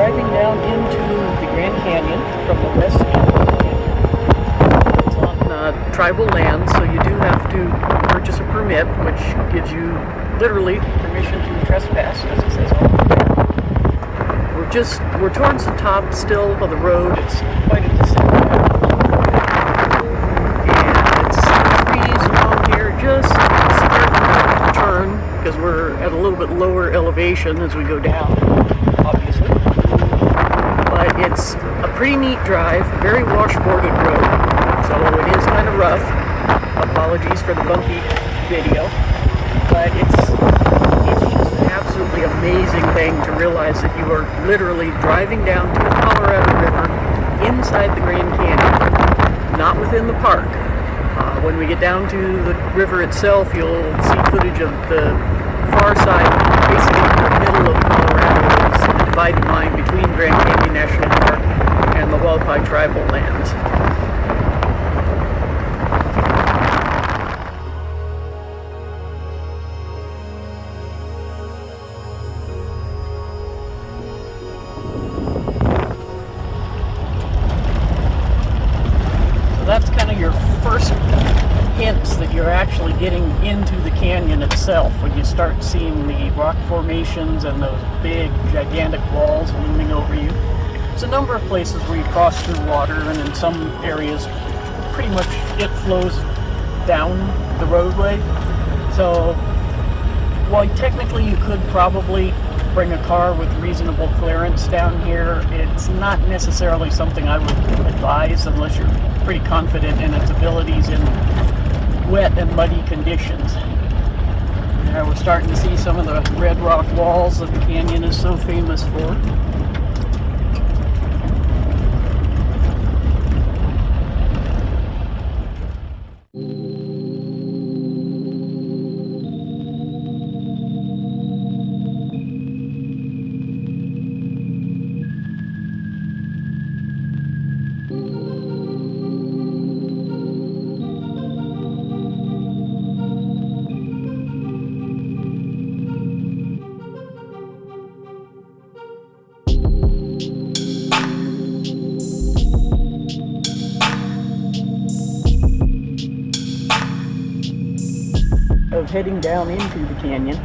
driving down into the Grand Canyon from the west end of the canyon. It's on tribal land, so you do have to purchase a permit, which gives you literally permission to trespass, as it says on the permit. We're towards the top still of the road. It's quite a descent down. And it's trees along here just starting to turn because we're at a little bit lower elevation as we go down, obviously. But it's a pretty neat drive, very washboarded road, so it is kind of rough. Apologies for the bumpy video, but it's just an absolutely amazing thing to realize that you are literally driving down to the Colorado River inside the Grand Canyon, not within the park. When we get down to the river itself, you'll see footage of the far side, basically in the middle of Colorado, is the dividing line between Grand Canyon National Park and the Hualapai Tribal lands. That's kind of your first hints that you're actually getting into the canyon itself when you start seeing the rock formations and those big, gigantic walls looming over you. There's a number of places where you cross through water, and in some areas, pretty much it flows down the roadway. So, while technically you could probably bring a car with reasonable clearance down here, it's not necessarily something I would advise unless you're pretty confident in its abilities in wet and muddy conditions. There we're starting to see some of the red rock walls that the canyon is so famous for. Of heading down into the canyon,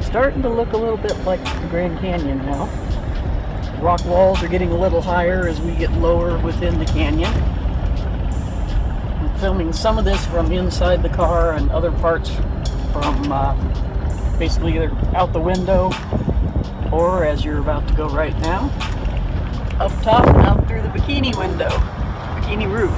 starting to look a little bit like the Grand Canyon now. Rock walls are getting a little higher as we get lower within the canyon. I'm filming some of this from inside the car and other parts from basically either out the window or, as you're about to go right now, up top and out through the bikini window, bikini roof.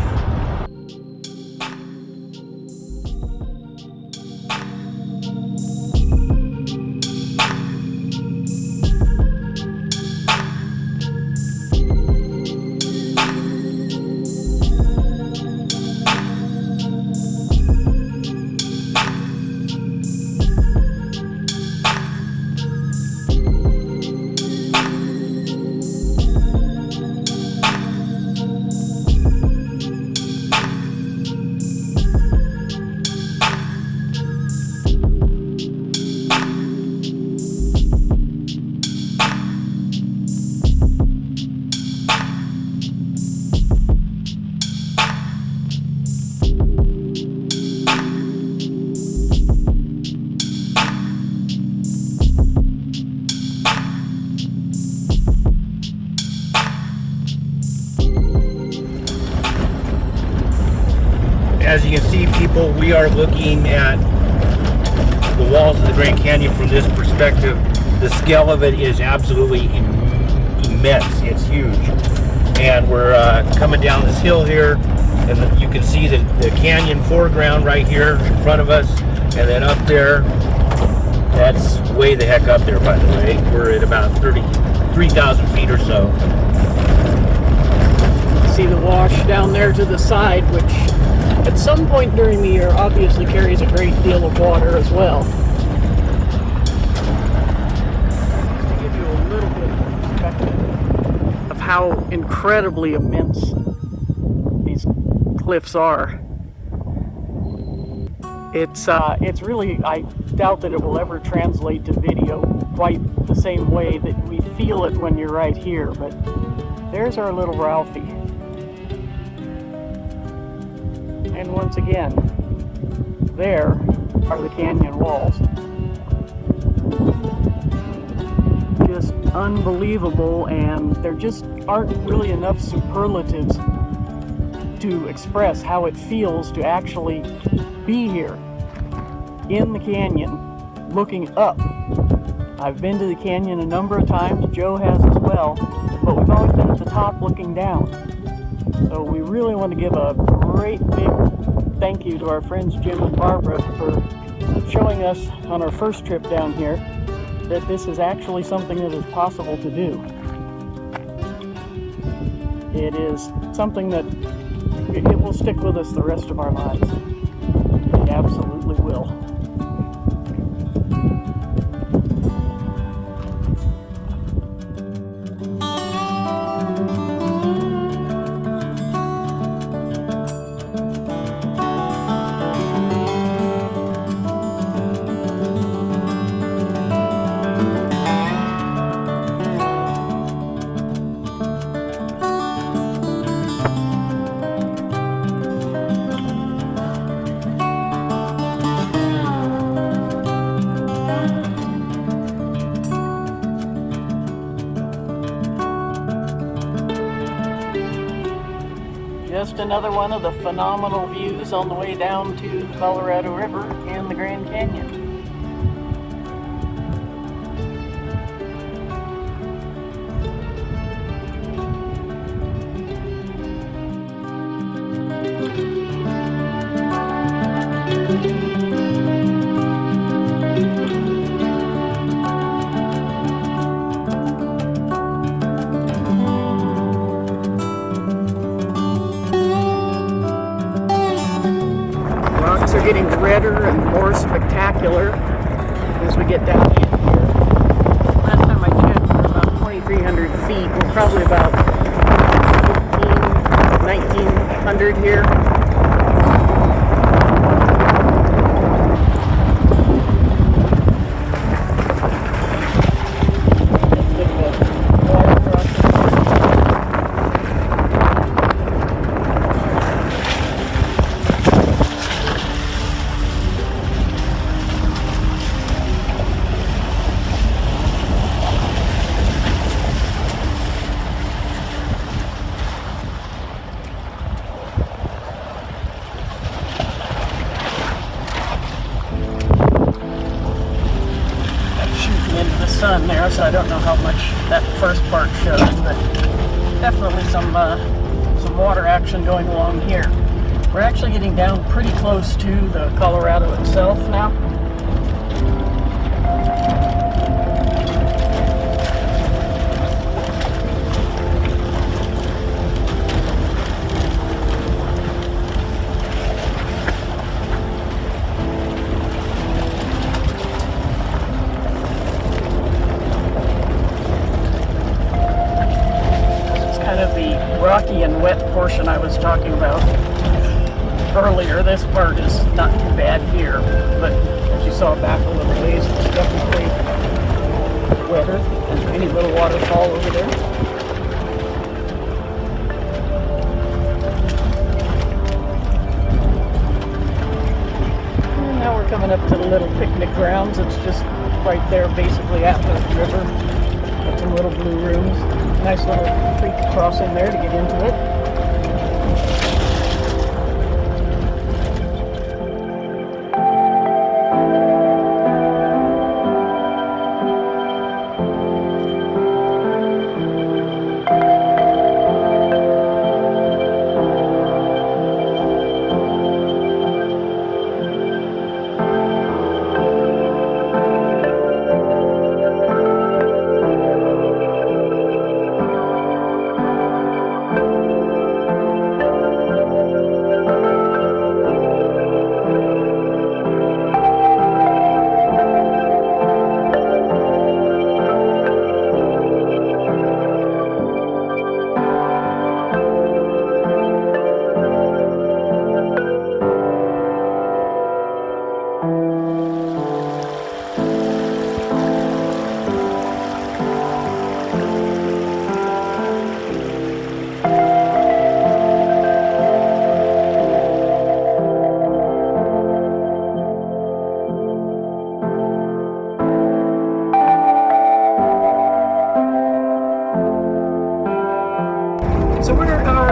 As you can see, people, we are looking at the walls of the Grand Canyon from this perspective. The scale of it is absolutely immense. It's huge. And we're coming down this hill here, and you can see the canyon foreground right here in front of us, and then up there, that's way the heck up there, by the way. We're at about 3,000 feet or so. See the wash down there to the side, which at some point during the year obviously carries a great deal of water as well. Just to give you a little bit of perspective of how incredibly immense these cliffs are. It's really, I doubt that it will ever translate to video quite the same way that we feel it when you're right here, but there's our little Ralphie. And once again, there are the canyon walls. Just unbelievable, and there just aren't really enough superlatives to express how it feels to actually be here in the canyon looking up. I've been to the canyon a number of times, Joe has as well, but we've always been at the top looking down. So we really want to give a great big thank you to our friends Jim and Barbara for showing us on our first trip down here that this is actually something that is possible to do. It is something that it will stick with us the rest of our lives. It absolutely will. Just another one of the phenomenal views on the way down to the Colorado River and the Grand Canyon. Are getting redder and more spectacular as we get down in here. Last time I checked, we're about 2,300 feet. We're probably about 1,900 here. Sun there, so I don't know how much that first part shows, but definitely some water action going along here. We're actually getting down pretty close to the Colorado itself now. Rocky and wet portion I was talking about earlier. This part is not too bad here, but as you saw back a little ways, it's definitely wetter than any little waterfall over there. And now we're coming up to the little picnic grounds. It's just right there basically at the river. Got some little blue rooms. Nice little creek crossing there to get into it.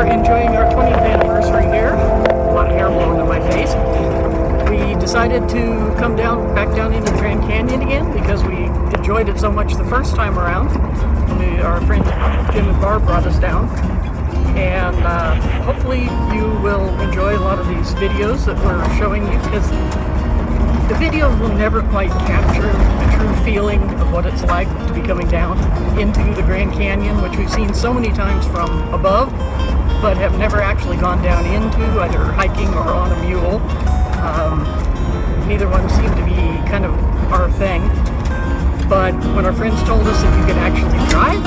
are enjoying our 20th anniversary here. A lot of hair blowing in my face. We decided to come back down into the Grand Canyon again because we enjoyed it so much the first time around. Our friends Jim and Barb brought us down. And hopefully you will enjoy a lot of these videos that we're showing you, because the videos will never quite capture the true feeling of what it's like to be coming down into the Grand Canyon, which we've seen so many times from above, but have never actually gone down into, either hiking or on a mule. Neither one seemed to be kind of our thing. But when our friends told us that you could actually drive